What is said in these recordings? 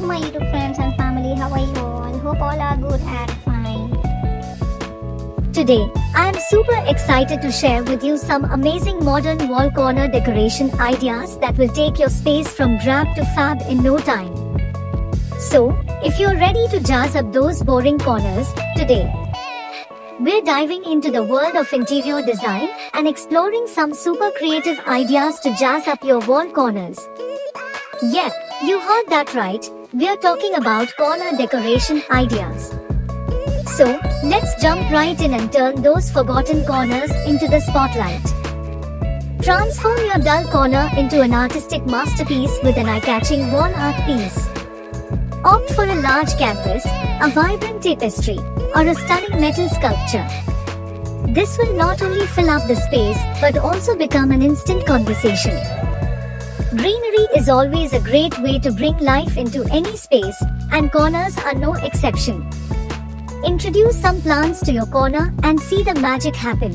my YouTube friends and family, how are you all? Hope all are good and fine. Today, I am super excited to share with you some amazing modern wall corner decoration ideas that will take your space from drab to fab in no time. So, if you're ready to jazz up those boring corners, today, we're diving into the world of interior design and exploring some super creative ideas to jazz up your wall corners. Yep, you heard that right, we're talking about corner decoration ideas. So, let's jump right in and turn those forgotten corners into the spotlight. Transform your dull corner into an artistic masterpiece with an eye-catching wall art piece. Opt for a large canvas, a vibrant tapestry, or a stunning metal sculpture. This will not only fill up the space, but also become an instant conversation. Greenery is always a great way to bring life into any space, and corners are no exception. Introduce some plants to your corner and see the magic happen.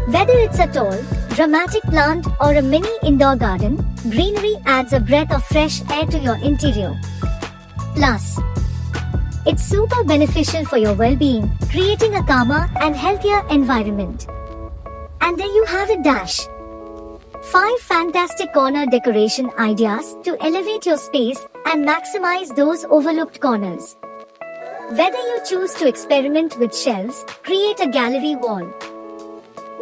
Whether it's a tall, dramatic plant or a mini indoor garden, greenery adds a breath of fresh air to your interior. Plus, it's super beneficial for your well-being, creating a calmer and healthier environment. And there you have it, 5 fantastic corner decoration ideas to elevate your space and maximize those overlooked corners. Whether you choose to experiment with shelves, create a gallery wall,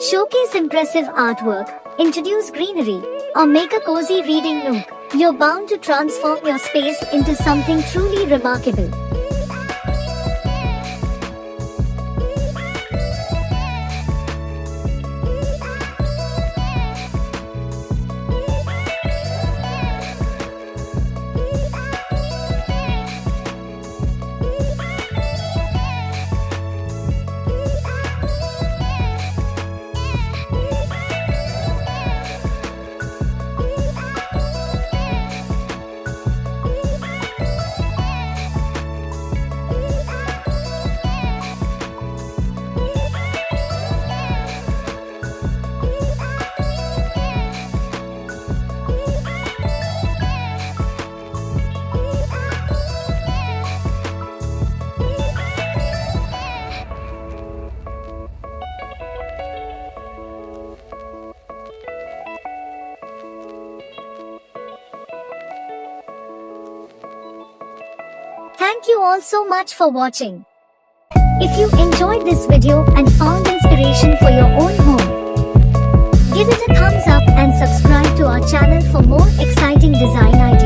showcase impressive artwork, introduce greenery, or make a cozy reading nook, you're bound to transform your space into something truly remarkable. Thank you all so much for watching. If you enjoyed this video and found inspiration for your own home, give it a thumbs up and subscribe to our channel for more exciting design ideas.